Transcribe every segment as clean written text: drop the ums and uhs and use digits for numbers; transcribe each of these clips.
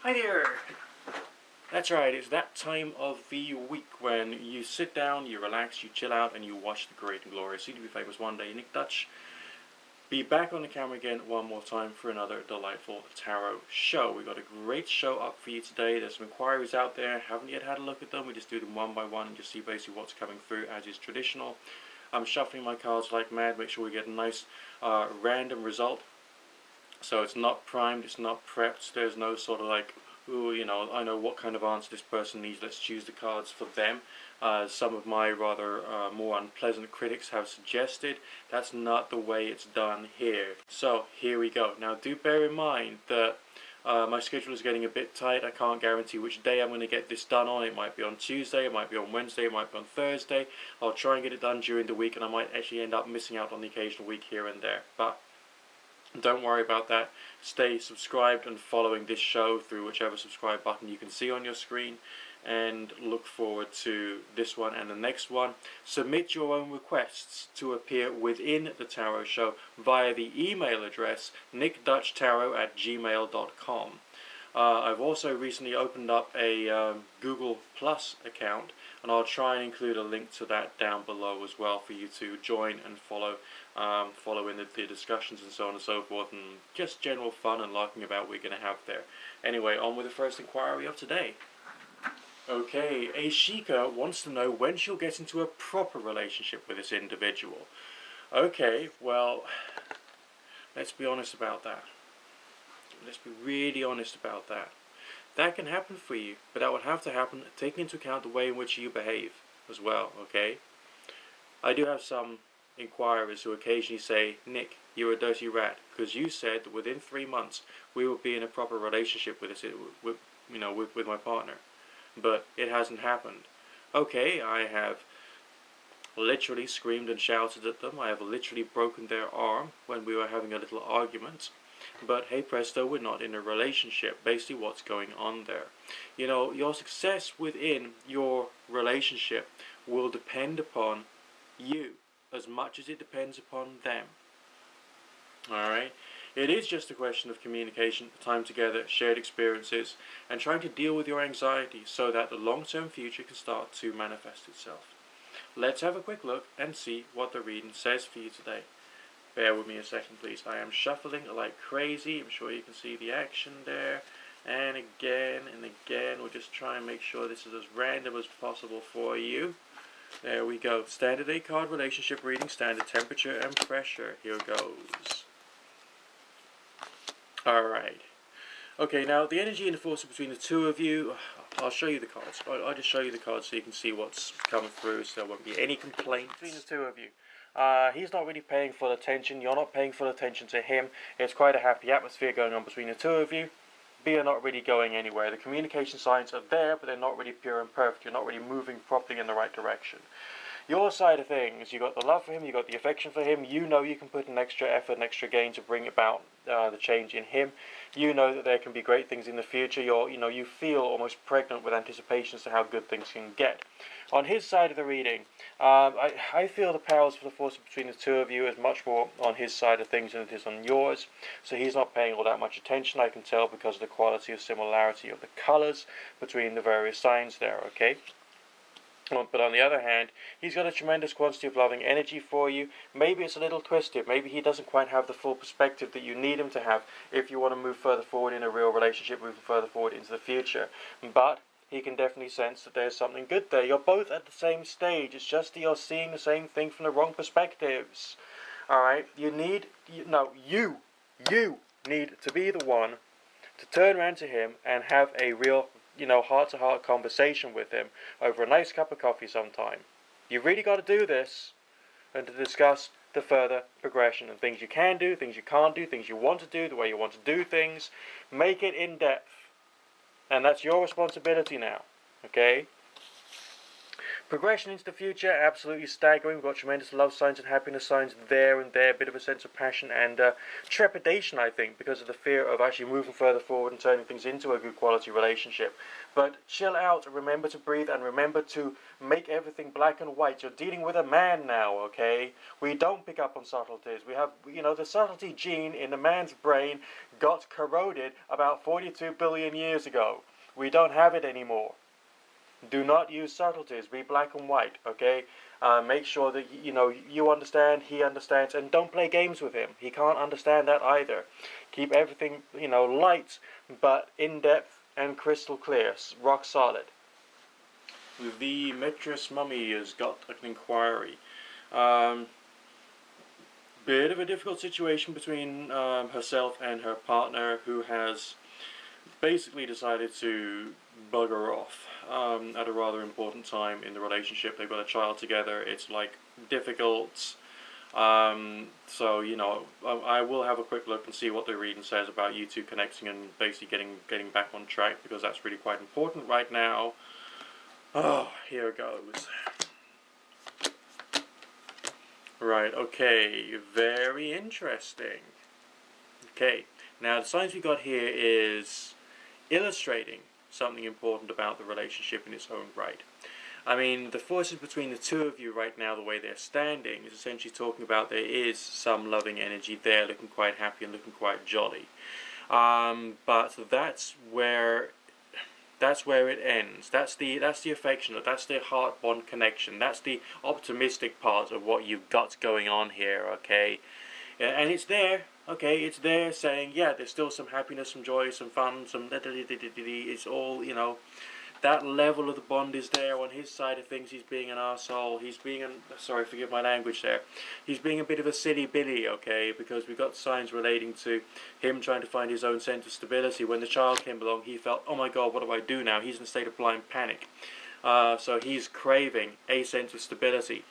Hi there! That's right, it's that time of the week when you sit down, you relax, you chill out, and you watch the great and glorious Soon to Be Famous One Day. Nick Dutch be back on the camera again one more time for another delightful tarot show. We've got a great show up for you today. There's some inquiries out there, haven't yet had a look at them. We just do them one by one and just see basically what's coming through as is traditional. I'm shuffling my cards like mad, make sure we get a nice random result. So it's not primed, it's not prepped, there's no sort of like, ooh, you know, I know what kind of answer this person needs, let's choose the cards for them. Some of my rather more unpleasant critics have suggested that's not the way it's done here. So here we go. Now do bear in mind that my schedule is getting a bit tight. I can't guarantee which day I'm going to get this done on. It might be on Tuesday, it might be on Wednesday, it might be on Thursday. I'll try and get it done during the week, and I might actually end up missing out on the occasional week here and there. But don't worry about that. Stay subscribed and following this show through whichever subscribe button you can see on your screen, and look forward to this one and the next one. Submit your own requests to appear within the tarot show via the email address nickdutchtarot@gmail.com. I've also recently opened up a Google Plus account, and I'll try and include a link to that down below as well for you to join and follow in the discussions and so on and so forth, and just general fun and laughing about we're going to have there. Anyway, on with the first inquiry of today. Okay, Ashika wants to know when she'll get into a proper relationship with this individual. Okay, well, let's be honest about that. Let's be really honest about that. That can happen for you, but that would have to happen taking into account the way in which you behave as well, okay? I do have some inquirers who occasionally say, Nick, you're a dirty rat, because you said that within 3 months we will be in a proper relationship with my partner. But it hasn't happened. Okay, I have literally screamed and shouted at them. I have literally broken their arm when we were having a little argument. But hey presto, we're not in a relationship. Basically what's going on there. You know, your success within your relationship will depend upon you as much as it depends upon them. Alright? It is just a question of communication, time together, shared experiences, and trying to deal with your anxiety so that the long-term future can start to manifest itself. Let's have a quick look and see what the reading says for you today. Bear with me a second, please. I am shuffling like crazy. I'm sure you can see the action there. And again, we'll just try and make sure this is as random as possible for you. There we go. Standard 8 card relationship reading, standard temperature and pressure. Here goes. Alright. Okay, now the energy and the force between the two of you, I'll show you the cards. I'll just show you the cards so you can see what's coming through, so there won't be any complaints between the two of you. He's not really paying full attention, you're not paying full attention to him. It's quite a happy atmosphere going on between the two of you, but you're not really going anywhere. The communication signs are there, but they're not really pure and perfect. You're not really moving properly in the right direction. Your side of things, you got the love for him, you got the affection for him. You know you can put an extra effort, an extra gain to bring about the change in him. You know that there can be great things in the future. You feel almost pregnant with anticipation as to how good things can get. On his side of the reading, I feel the powers for the force between the two of you is much more on his side of things than it is on yours. So he's not paying all that much attention, I can tell, because of the quality of similarity of the colours between the various signs there, okay? But on the other hand, he's got a tremendous quantity of loving energy for you. Maybe it's a little twisted. Maybe he doesn't quite have the full perspective that you need him to have if you want to move further forward in a real relationship, moving further forward into the future. But he can definitely sense that there's something good there. You're both at the same stage. It's just that you're seeing the same thing from the wrong perspectives. Alright? You need to be the one to turn around to him and have a real heart-to-heart conversation with him over a nice cup of coffee sometime. You've really got to do this, and to discuss the further progression and things you can do, things you can't do, things you want to do, the way you want to do things. Make it in depth. And that's your responsibility now. Okay? Progression into the future, absolutely staggering. We've got tremendous love signs and happiness signs there and there. A bit of a sense of passion and trepidation, I think, because of the fear of actually moving further forward and turning things into a good quality relationship. But chill out, remember to breathe, and remember to make everything black and white. You're dealing with a man now, okay? We don't pick up on subtleties. We have, the subtlety gene in the man's brain got corroded about 42 billion years ago. We don't have it anymore. Do not use subtleties. Be black and white, okay? Make sure that you understand, he understands, and don't play games with him. He can't understand that either. Keep everything light, but in depth and crystal clear, rock solid. The Mistress Mummy has got an inquiry. Bit of a difficult situation between herself and her partner, who has basically decided to bugger off at a rather important time in the relationship. They've got a child together. It's like difficult. So I will have a quick look and see what the reading says about you two connecting and basically getting back on track, because that's really quite important right now. Oh, here goes. Right, okay, very interesting. Okay, now the signs we got here is illustrating something important about the relationship in its own right. I mean, the forces between the two of you right now, the way they're standing, is essentially talking about there is some loving energy there, looking quite happy and looking quite jolly. But that's where it ends. That's the affection. That's the heart bond connection. That's the optimistic part of what you've got going on here. Okay, and it's there. Okay, it's there saying, yeah, there's still some happiness, some joy, some fun, some it's all, that level of the bond is there. On his side of things, he's being an arsehole. He's being sorry, forgive my language there. He's being a bit of a silly billy, okay, because we've got signs relating to him trying to find his own sense of stability. When the child came along, he felt, oh my God, what do I do now? He's in a state of blind panic. So he's craving a sense of stability.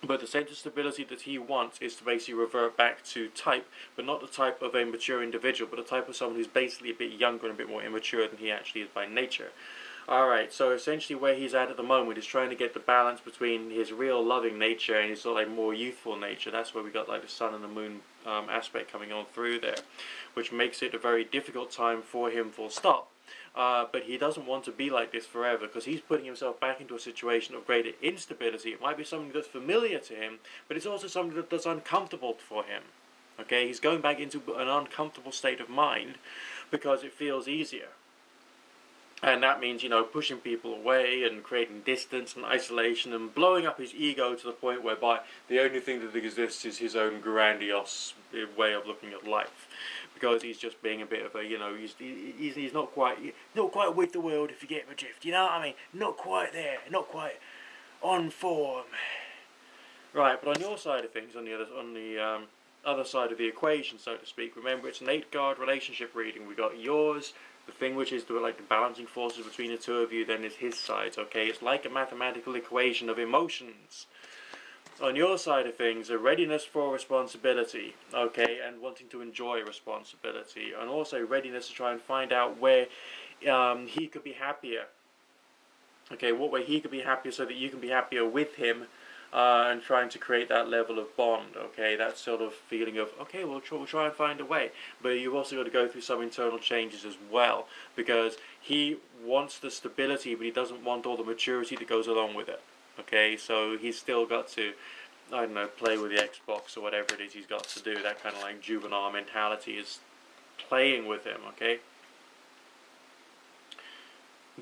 But the sense of stability that he wants is to basically revert back to type, but not the type of a mature individual, but the type of someone who's basically a bit younger and a bit more immature than he actually is by nature. Alright, so essentially where he's at the moment is trying to get the balance between his real loving nature and his sort of like more youthful nature. That's where we got like the sun and the moon aspect coming on through there, which makes it a very difficult time for him, full stop. But he doesn't want to be like this forever, because he's putting himself back into a situation of greater instability. It might be something that's familiar to him, but it's also something that's uncomfortable for him. Okay, he's going back into an uncomfortable state of mind because it feels easier. And that means, pushing people away and creating distance and isolation and blowing up his ego to the point whereby the only thing that exists is his own grandiose way of looking at life. Because he's just being a bit of a, he's not quite with the world, if you get my drift. You know what I mean? Not quite there, not quite on form. Right, but on your side of things, on the other side of the equation, so to speak, remember it's an 8-card relationship reading. We got yours. The thing which is the balancing forces between the two of you then is his side, okay? It's like a mathematical equation of emotions. On your side of things, a readiness for responsibility, okay, and wanting to enjoy responsibility, and also readiness to try and find out where he could be happier. Okay, what way he could be happier so that you can be happier with him, and trying to create that level of bond, okay, that sort of feeling of, okay, we'll try and find a way. But you've also got to go through some internal changes as well, because he wants the stability, but he doesn't want all the maturity that goes along with it, okay, so he's still got to, I don't know, play with the Xbox or whatever it is he's got to do. That kind of like juvenile mentality is playing with him, okay.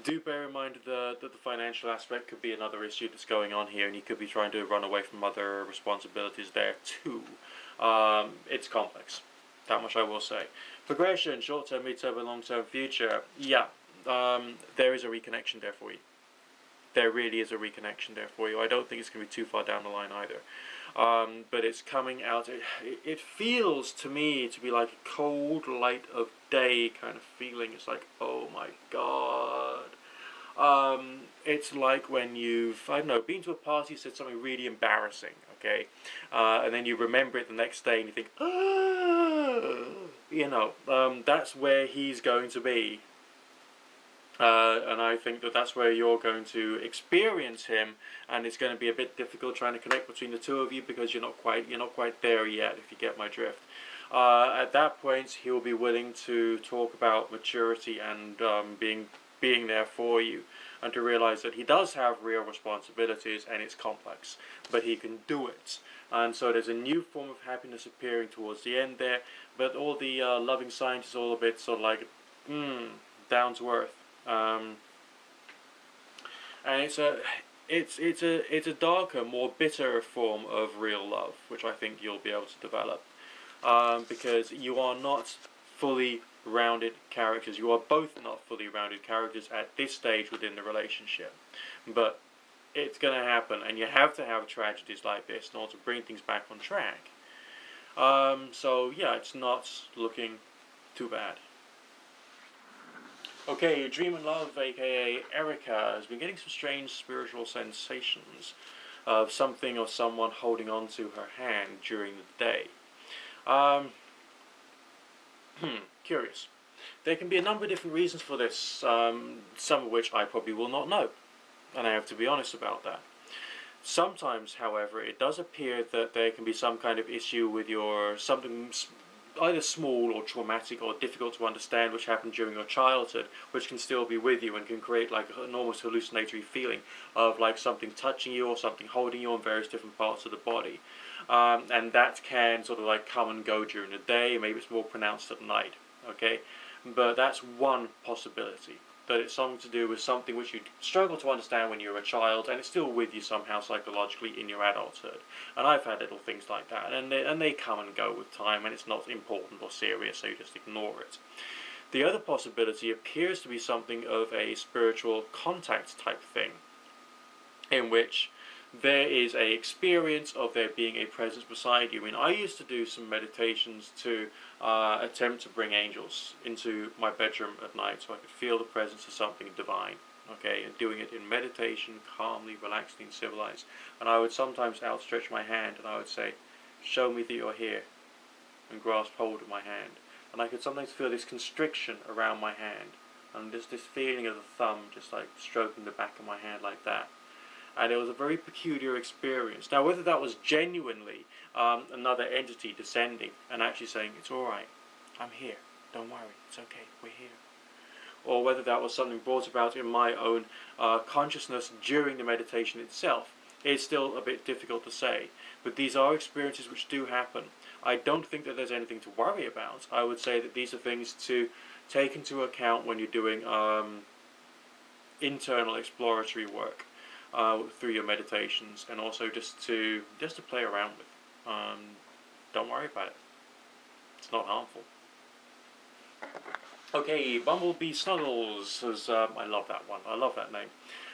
Do bear in mind that the financial aspect could be another issue that's going on here, and he could be trying to run away from other responsibilities there too. It's complex. That much I will say. Progression, short-term, mid-term, and long-term future. Yeah, there is a reconnection there for you. There really is a reconnection there for you. I don't think it's going to be too far down the line either. But it's coming out. It feels to me to be like a cold light of day kind of feeling. It's like, oh my God. It's like when you've, I don't know, been to a party, said something really embarrassing, okay? And then you remember it the next day and you think, that's where he's going to be. And I think that that's where you're going to experience him, and it's going to be a bit difficult trying to connect between the two of you because you're not quite there yet, if you get my drift. At that point, he will be willing to talk about maturity and being there for you, and to realize that he does have real responsibilities and it's complex, but he can do it. And so there's a new form of happiness appearing towards the end there, but all the loving signs is all a bit sort of like down to earth. And it's a darker, more bitter form of real love, which I think you'll be able to develop, because you are not fully rounded characters. You are both not fully rounded characters at this stage within the relationship, but it's going to happen, and you have to have tragedies like this in order to bring things back on track. So yeah, it's not looking too bad. Okay, Dream and Love, aka Erica, has been getting some strange spiritual sensations of something or someone holding on to her hand during the day. Curious. There can be a number of different reasons for this, some of which I probably will not know, and I have to be honest about that. Sometimes, however, it does appear that there can be some kind of issue with something either small or traumatic or difficult to understand which happened during your childhood, which can still be with you and can create like an almost hallucinatory feeling of like something touching you or something holding you on various different parts of the body. And that can sort of like come and go during the day. Maybe it's more pronounced at night. Okay, but that's one possibility, that it's something to do with something which you struggle to understand when you were a child, and it's still with you somehow psychologically in your adulthood. And I've had little things like that, and they come and go with time, and it's not important or serious, so you just ignore it. The other possibility appears to be something of a spiritual contact type thing, in which there is a experience of there being a presence beside you. I mean, I used to do some meditations to attempt to bring angels into my bedroom at night so I could feel the presence of something divine. Okay, and doing it in meditation, calmly, relaxed and civilized. And I would sometimes outstretch my hand and I would say, "Show me that you're here," and grasp hold of my hand. And I could sometimes feel this constriction around my hand, and just this feeling of the thumb just like stroking the back of my hand like that. And it was a very peculiar experience. Now, whether that was genuinely another entity descending and actually saying, "It's all right, I'm here, don't worry, it's okay, we're here," or whether that was something brought about in my own consciousness during the meditation itself, is still a bit difficult to say. But these are experiences which do happen. I don't think that there's anything to worry about. I would say that these are things to take into account when you're doing internal exploratory work through your meditations, and also just to play around with. Don't worry about it. It's not harmful. Okay, Bumblebee Snuggles has, I love that one. I love that name.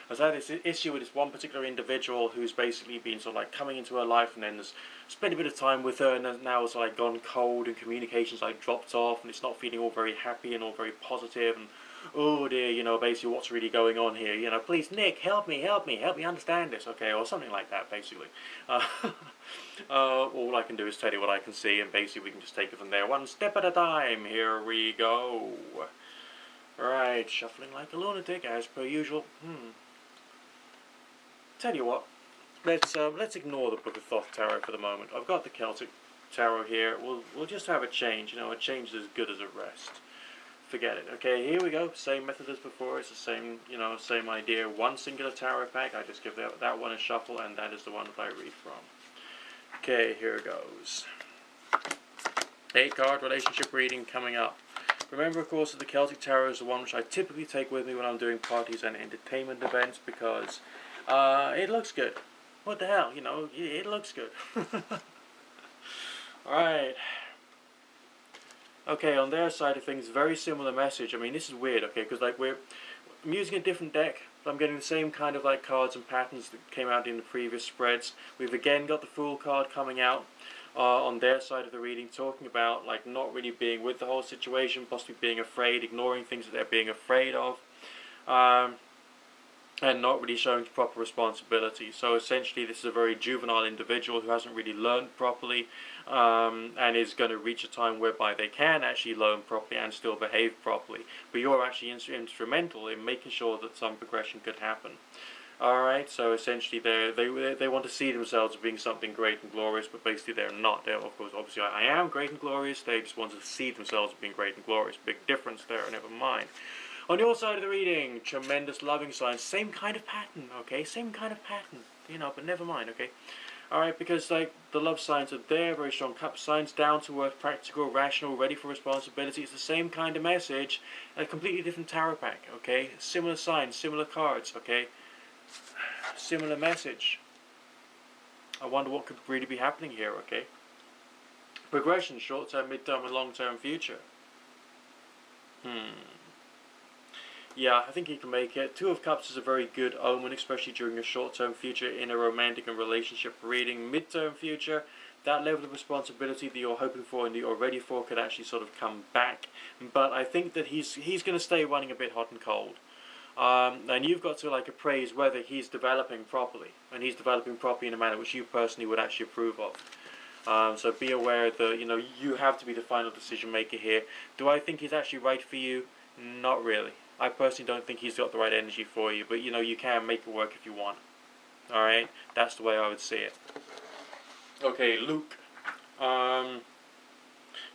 Has had this issue with this one particular individual who's basically been sort of like coming into her life and then has spent a bit of time with her, and now it's like gone cold and communications like dropped off, and it's not feeling all very happy and all very positive, and oh dear, you know, basically what's really going on here, you know, please Nick, help me understand this, okay, or something like that, basically. All I can do is tell you what I can see, and basically we can just take it from there, one step at a time. Here we go. Right, shuffling like a lunatic as per usual. Tell you what, let's ignore the Book of Thoth Tarot for the moment. I've got the Celtic Tarot here. We'll just have a change. You know, a change is as good as a rest. Forget it. Okay, here we go. Same method as before. It's the same, you know, same idea. One singular tarot pack. I just give that one a shuffle, and that is the one that I read from. Okay, here goes. 8-card relationship reading coming up. Remember, of course, that the Celtic Tarot is the one which I typically take with me when I'm doing parties and entertainment events, because it looks good. What the hell, you know, it looks good. Alright. Okay, on their side of things, very similar message. I mean, this is weird, okay, because like I'm using a different deck, but I'm getting the same kind of like cards and patterns that came out in the previous spreads. We've again got the Fool card coming out on their side of the reading, talking about like not really being with the whole situation, possibly being afraid, ignoring things that they're being afraid of. and not really showing proper responsibility. So essentially this is a very juvenile individual who hasn't really learned properly, and is going to reach a time whereby they can actually learn properly and still behave properly. But you're actually instrumental in making sure that some progression could happen. Alright, so essentially they want to see themselves as being something great and glorious, but basically they're not. They're, of course, obviously I am great and glorious, they just want to see themselves as being great and glorious. Big difference there, never mind. On your side of the reading, tremendous loving signs, same kind of pattern, okay? Same kind of pattern, you know, but never mind, okay? Alright, because like the love signs are there, very strong cup signs, down to earth, practical, rational, ready for responsibility. It's the same kind of message, a completely different tarot pack, okay? Similar signs, similar cards, okay? Similar message. I wonder what could really be happening here, okay? Progression, short term, mid term, and long term future. Yeah, I think he can make it. Two of Cups is a very good omen, especially during a short-term future in a romantic and relationship reading. Mid-term future, that level of responsibility that you're hoping for and that you're ready for could actually sort of come back. But I think that he's going to stay running a bit hot and cold. And you've got to like appraise whether he's developing properly, and he's developing properly in a manner which you personally would actually approve of. So be aware that you have to be the final decision maker here. Do I think he's actually right for you? Not really. I personally don't think he's got the right energy for you, but you can make it work if you want. Alright? That's the way I would see it. Okay, Luke.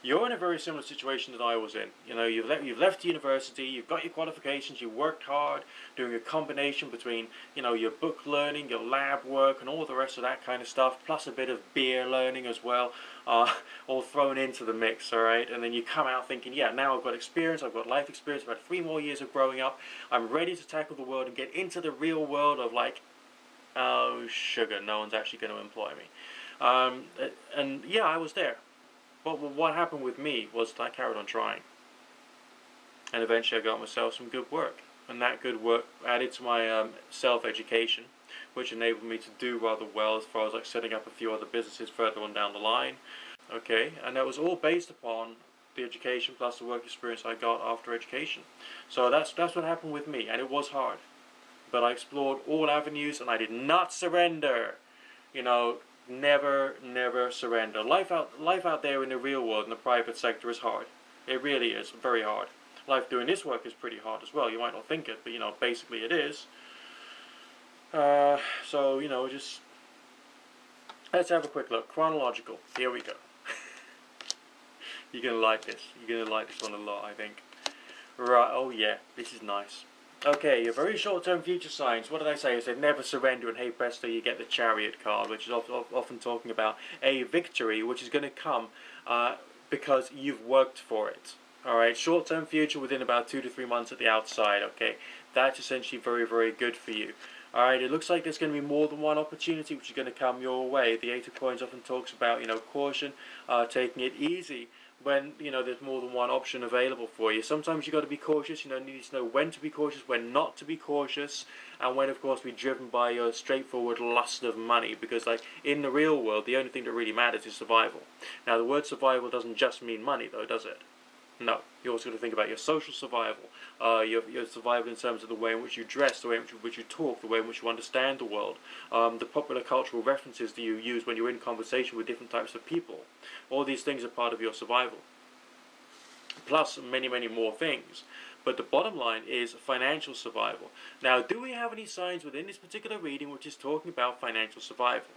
You're in a very similar situation that I was in. You've left university, you've got your qualifications, you worked hard, doing a combination between, your book learning, your lab work, and all the rest of that kind of stuff, plus a bit of beer learning as well, all thrown into the mix, alright? And then you come out thinking, yeah, now I've got experience, I've got life experience, I've had 3 more years of growing up, I'm ready to tackle the world and get into the real world of like, oh, sugar, no one's actually going to employ me. And yeah, I was there. But what happened with me was that I carried on trying. And eventually I got myself some good work. And that good work added to my self-education, which enabled me to do rather well as far as like setting up a few other businesses further on down the line. Okay, and that was all based upon the education plus the work experience I got after education. So that's what happened with me, and it was hard. But I explored all avenues and I did not surrender. Never surrender. Life out there in the real world, in the private sector, is hard. It really is, very hard. Life doing this work is pretty hard as well. You might not think it, but basically it is. So just let's have a quick look. Chronological. Here we go. You're gonna like this. You're gonna like this one a lot, I think. Right. Oh yeah, this is nice. Okay, your very short-term future signs. What did I say? I said never surrender, and hey presto, you get the Chariot card, which is often talking about a victory, which is going to come because you've worked for it. Alright, short-term future within about 2 to 3 months at the outside, okay? That's essentially very, very good for you. Alright, it looks like there's going to be more than one opportunity which is going to come your way. The Eight of Coins often talks about, caution, taking it easy when there's more than one option available for you. Sometimes you've got to be cautious. You need to know when to be cautious, when not to be cautious, and when, of course, be driven by your straightforward lust of money. Because, like, in the real world, the only thing that really matters is survival. Now, the word survival doesn't just mean money, though, does it? No. You also got to think about your social survival, your survival in terms of the way in which you dress, the way in which you talk, the way in which you understand the world, the popular cultural references that you use when you're in conversation with different types of people. All these things are part of your survival. Plus many, many more things. But the bottom line is financial survival. Now, do we have any signs within this particular reading which is talking about financial survival?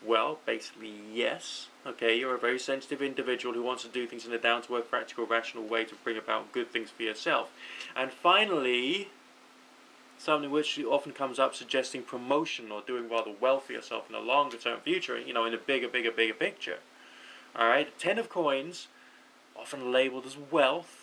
Well, basically, yes. Okay, you're a very sensitive individual who wants to do things in a down-to-earth, practical, rational way to bring about good things for yourself. And finally, something which often comes up suggesting promotion or doing rather well for yourself in a longer-term future, in a bigger picture. Alright, 10 of Coins, often labeled as wealth,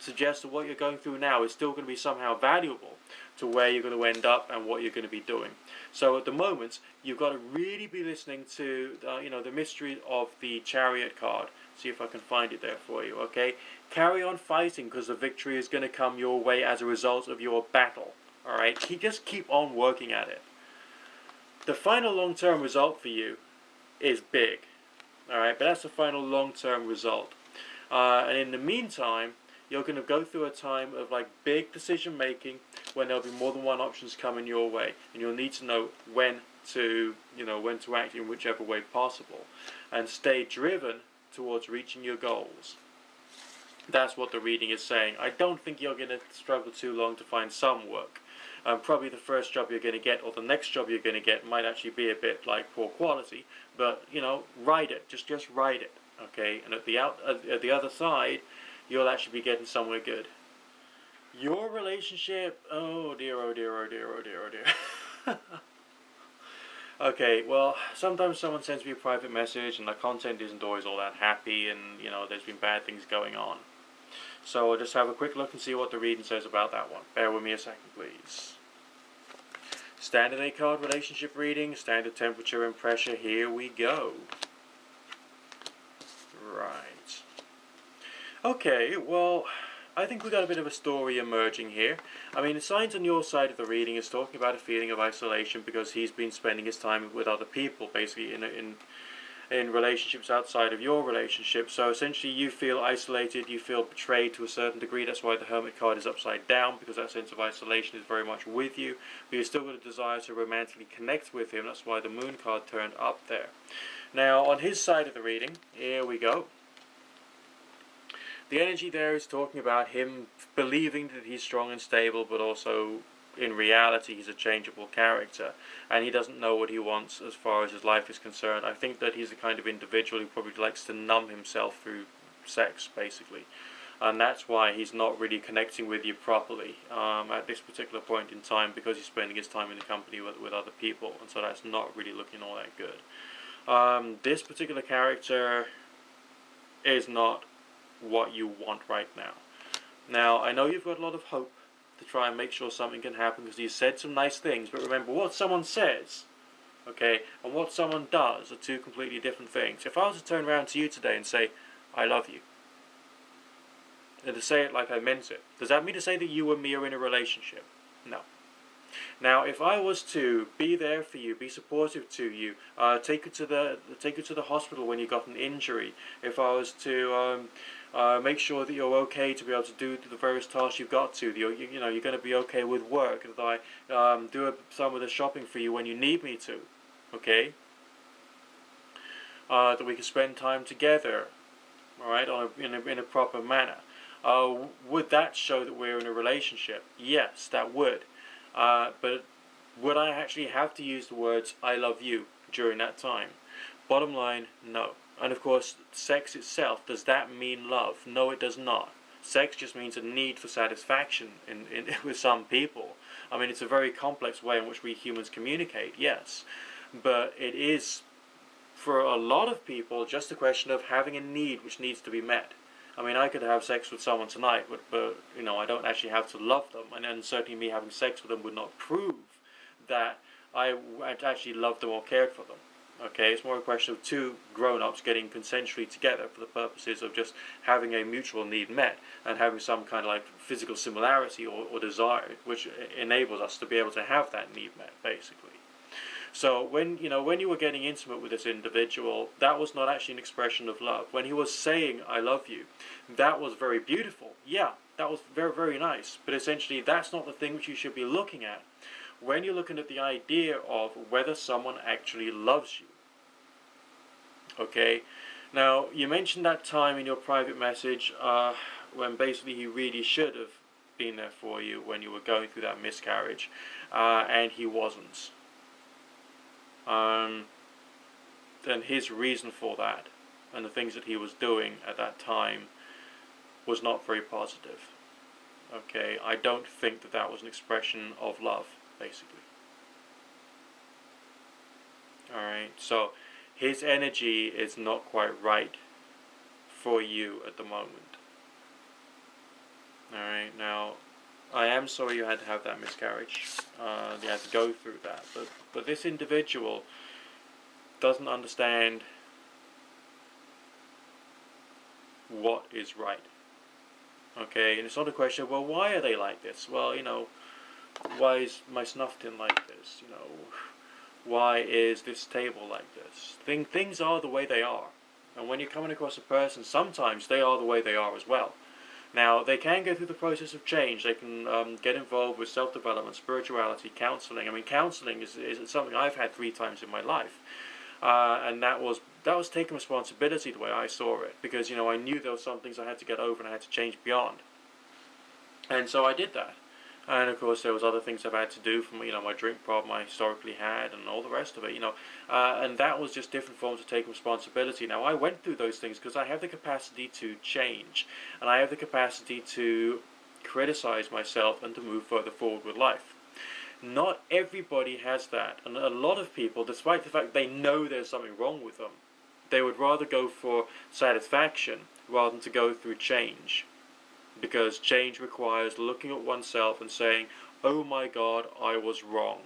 suggests that what you're going through now is still going to be somehow valuable to where you're going to end up and what you're going to be doing. So at the moment, you've got to really be listening to the mystery of the Chariot card. See if I can find it there for you, okay? Carry on fighting because the victory is going to come your way as a result of your battle. Alright, just keep on working at it. The final long-term result for you is big. Alright, but that's the final long-term result. And in the meantime, you're going to go through a time of like big decision making when there'll be more than one options coming your way, and you'll need to know when to act in whichever way possible, and stay driven towards reaching your goals. That's what the reading is saying. I don't think you're going to struggle too long to find some work. Probably the first job you're going to get, or the next job you're going to get, might actually be a bit like poor quality. But write it. Just write it. Okay. And at the other side, you'll actually be getting somewhere good. Your relationship. Oh dear. Oh dear. Oh dear. Oh dear. Oh dear. Okay, well, sometimes someone sends me a private message and the content isn't always all that happy, and there's been bad things going on. So I'll just have a quick look and see what the reading says about that one. Bear with me a second, please. Standard 8 card relationship reading, standard temperature and pressure. Here we go. Right. Okay, well, I think we got a bit of a story emerging here. I mean, the signs on your side of the reading is talking about a feeling of isolation because he's been spending his time with other people, basically in relationships outside of your relationship. So essentially you feel isolated, you feel betrayed to a certain degree. That's why the Hermit card is upside down, because that sense of isolation is very much with you, but you're still got a desire to romantically connect with him. That's why the Moon card turned up there. Now on his side of the reading, here we go. The energy there is talking about him believing that he's strong and stable, but also in reality he's a changeable character, and he doesn't know what he wants as far as his life is concerned. I think that he's the kind of individual who probably likes to numb himself through sex, basically, and that's why he's not really connecting with you properly at this particular point in time, because he's spending his time in the company with other people, and so that's not really looking all that good. This particular character is not what you want right now. Now, I know you've got a lot of hope to try and make sure something can happen because he's said some nice things, but remember, what someone says, okay, and what someone does are two completely different things. If I was to turn around to you today and say, I love you, and to say it like I meant it, does that mean to say that you and me are in a relationship? No. Now, if I was to be there for you, be supportive to you, take you to the hospital when you got an injury, if I was to make sure that you're okay to be able to do the various tasks you've got to, you're going to be okay with work, that I do some of the shopping for you when you need me to, okay? That we can spend time together, all right, in a proper manner. Would that show that we're in a relationship? Yes, that would. But would I actually have to use the words I love you during that time? Bottom line, no. And of course, sex itself, does that mean love? No, it does not. Sex just means a need for satisfaction with some people. I mean, it's a very complex way in which we humans communicate, yes. But it is, for a lot of people, just a question of having a need which needs to be met. I mean, I could have sex with someone tonight, but I don't actually have to love them, and then certainly me having sex with them would not prove that I actually loved them or cared for them. Okay, it's more a question of two grown-ups getting consensually together for the purposes of just having a mutual need met and having some kind of like physical similarity or desire, which enables us to be able to have that need met, basically. So when you were getting intimate with this individual, that was not actually an expression of love. When he was saying I love you, that was very beautiful. Yeah, that was very, very nice. But essentially that's not the thing which you should be looking at when you're looking at the idea of whether someone actually loves you. Okay, now you mentioned that time in your private message when basically he really should have been there for you when you were going through that miscarriage, and he wasn't. And his reason for that and the things that he was doing at that time was not very positive. Okay, I don't think that that was an expression of love, basically. Alright, so his energy is not quite right for you at the moment. Alright, now I am sorry you had to have that miscarriage. You had to go through that. But this individual doesn't understand what is right. Okay, and it's not a question of, well, why are they like this? Well, why is my snuff tin like this? Why is this table like this? Things are the way they are. And when you're coming across a person, sometimes they are the way they are as well. Now, they can go through the process of change. They can get involved with self-development, spirituality, counseling. I mean, counseling is something I've had 3 times in my life, and that was taking responsibility the way I saw it, because I knew there were some things I had to get over and I had to change beyond, and so I did that. And of course, there was other things I've had to do from my drink problem I historically had, and all the rest of it. And that was just different forms of taking responsibility. Now, I went through those things because I have the capacity to change, and I have the capacity to criticize myself and to move further forward with life. Not everybody has that, and a lot of people, despite the fact they know there's something wrong with them, they would rather go for satisfaction rather than to go through change. Because change requires looking at oneself and saying, oh my God, I was wrong.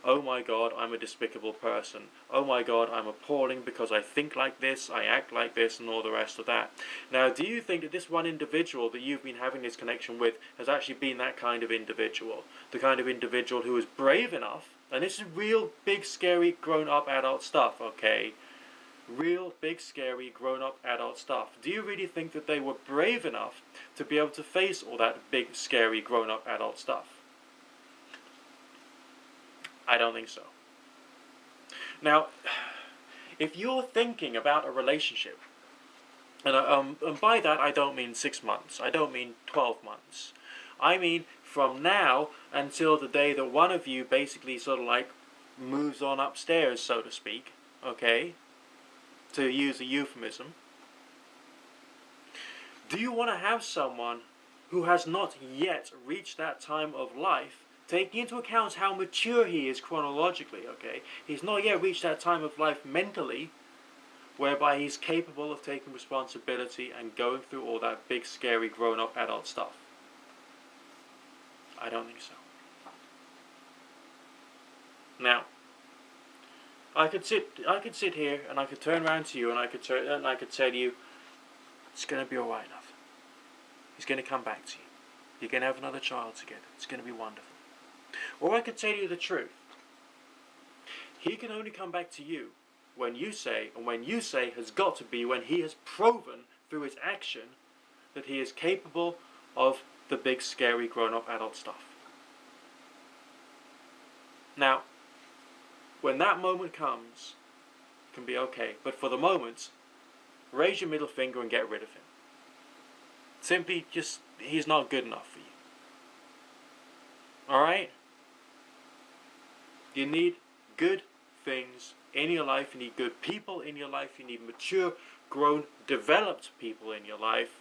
Oh my God, I'm a despicable person. Oh my God, I'm appalling because I think like this, I act like this, and all the rest of that. Now, do you think that this one individual that you've been having this connection with has actually been that kind of individual? The kind of individual who is brave enough, and this is real big, scary, grown-up adult stuff, okay? Real big, scary, grown-up adult stuff. Do you really think that they were brave enough to be able to face all that big, scary, grown-up adult stuff? I don't think so. Now, if you're thinking about a relationship, and by that I don't mean 6 months, I don't mean 12 months, I mean from now until the day that one of you basically sort of like moves on upstairs, so to speak, okay? To use a euphemism. Do you want to have someone who has not yet reached that time of life, taking into account how mature he is chronologically, okay? He's not yet reached that time of life mentally, whereby he's capable of taking responsibility and going through all that big, scary, grown-up adult stuff. I don't think so. Now, I could sit here and I could turn around to you and I could say to you, it's going to be all right, love. He's going to come back to you. You're going to have another child together. It's going to be wonderful. Or I could tell you the truth. He can only come back to you when you say, and when you say has got to be when he has proven through his action that he is capable of the big, scary, grown-up adult stuff. Now, when that moment comes, it can be okay. But for the moment, raise your middle finger and get rid of him. Simply just, he's not good enough for you. Alright? You need good things in your life. You need good people in your life. You need mature, grown, developed people in your life.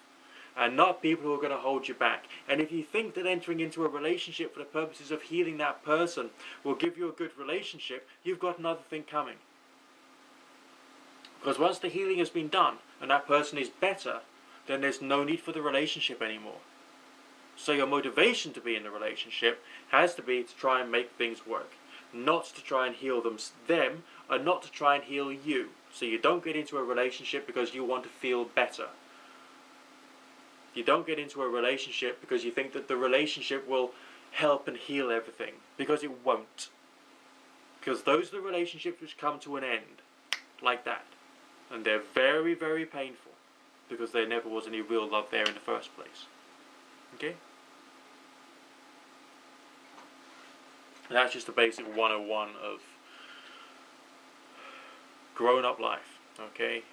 And not people who are going to hold you back. And if you think that entering into a relationship for the purposes of healing that person will give you a good relationship, you've got another thing coming. Because once the healing has been done and that person is better, then there's no need for the relationship anymore. So your motivation to be in the relationship has to be to try and make things work. Not to try and heal them, and not to try and heal you. So you don't get into a relationship because you want to feel better. You don't get into a relationship because you think that the relationship will help and heal everything. Because it won't. Because those are the relationships which come to an end. Like that. And they're very, very painful. Because there never was any real love there in the first place. Okay? And that's just the basic 101 of grown-up life. Okay?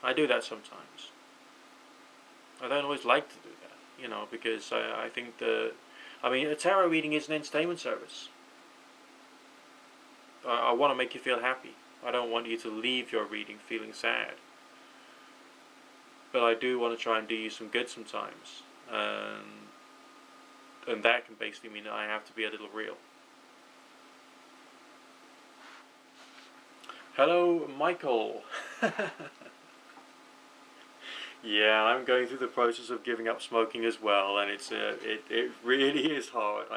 I do that sometimes. I don't always like to do that, because I think a tarot reading is an entertainment service. I want to make you feel happy. I don't want you to leave your reading feeling sad. But I do want to try and do you some good sometimes. And that can basically mean that I have to be a little real. Hello, Michael. Yeah, I'm going through the process of giving up smoking as well, and it really is hard.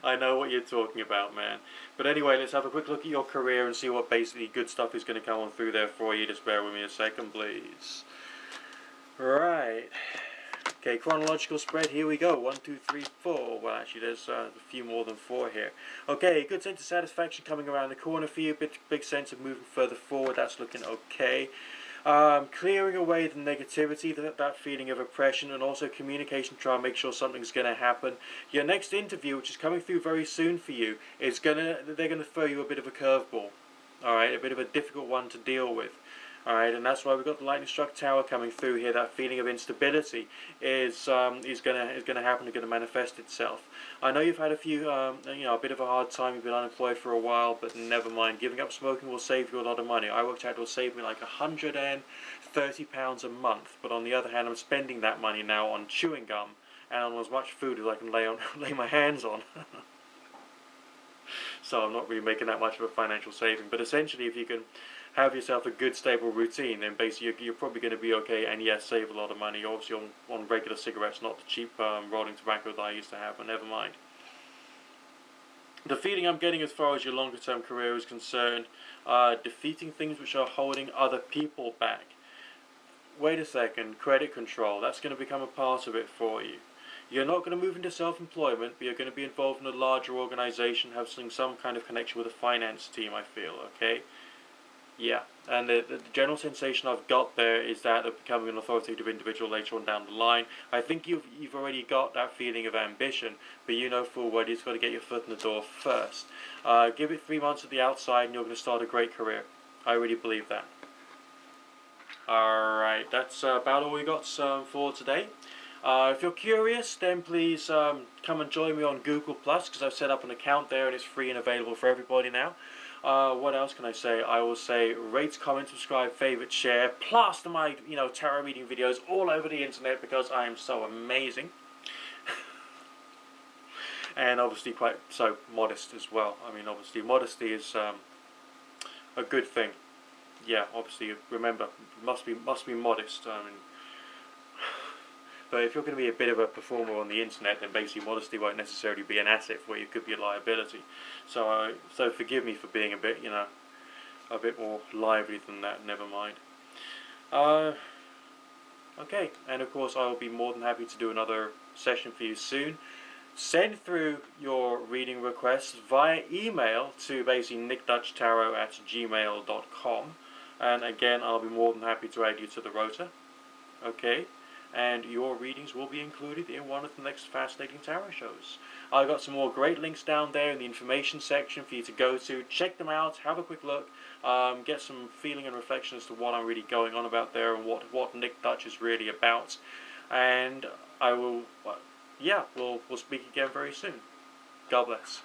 I know what you're talking about, man. But anyway, let's have a quick look at your career and see what basically good stuff is going to come on through there for you. Just bear with me a second, please. Right. Okay, chronological spread, here we go. 1, 2, 3, 4. Well, actually, there's a few more than 4 here. Okay, good sense of satisfaction coming around the corner for you. Big sense of moving further forward. That's looking okay. Clearing away the negativity, that feeling of oppression, and also communication, try and make sure something's going to happen. Your next interview, which is coming through very soon for you, they're gonna throw you a bit of a curveball. Alright, a bit of a difficult one to deal with. Alright, and that's why we've got the lightning struck tower coming through here. That feeling of instability is gonna happen, is gonna manifest itself. I know you've had a few a bit of a hard time, you've been unemployed for a while, but never mind. Giving up smoking will save you a lot of money. I worked out it will save me like £130 a month, but on the other hand I'm spending that money now on chewing gum and on as much food as I can lay my hands on. So I'm not really making that much of a financial saving, but essentially if you can have yourself a good stable routine, then basically you're probably going to be okay, and yes, save a lot of money, obviously on regular cigarettes, not the cheap rolling tobacco that I used to have, but never mind. The feeling I'm getting as far as your longer term career is concerned, defeating things which are holding other people back. Wait a second, credit control, that's going to become a part of it for you. You're not going to move into self-employment, but you're going to be involved in a larger organisation, having some kind of connection with a finance team, I feel, okay? Yeah, and the general sensation I've got there is that of becoming an authoritative individual later on down the line. I think you've already got that feeling of ambition, but you know full well you've got to get your foot in the door first. Give it 3 months at the outside and you're going to start a great career. I really believe that. Alright, that's about all we got for today. If you're curious, then please come and join me on Google+, because I've set up an account there and it's free and available for everybody now. What else can I say? I will say rate, comment, subscribe, favorite, share, plaster my tarot reading videos all over the internet because I am so amazing. And obviously quite so modest as well. I mean, obviously modesty is a good thing. Yeah, obviously remember, must be modest. I mean, but if you're going to be a bit of a performer on the internet, then basically modesty won't necessarily be an asset for you. It could be a liability. So forgive me for being a bit, a bit more lively than that. Never mind. Okay, and of course I will be more than happy to do another session for you soon. Send through your reading requests via email to basically nickdutchtarot@gmail.com, and again I'll be more than happy to add you to the rota. Okay. And your readings will be included in one of the next fascinating tarot shows. I've got some more great links down there in the information section for you to go to. Check them out, have a quick look, get some feeling and reflection as to what I'm really going on about there and what Nick Dutch is really about. And I will, we'll speak again very soon. God bless.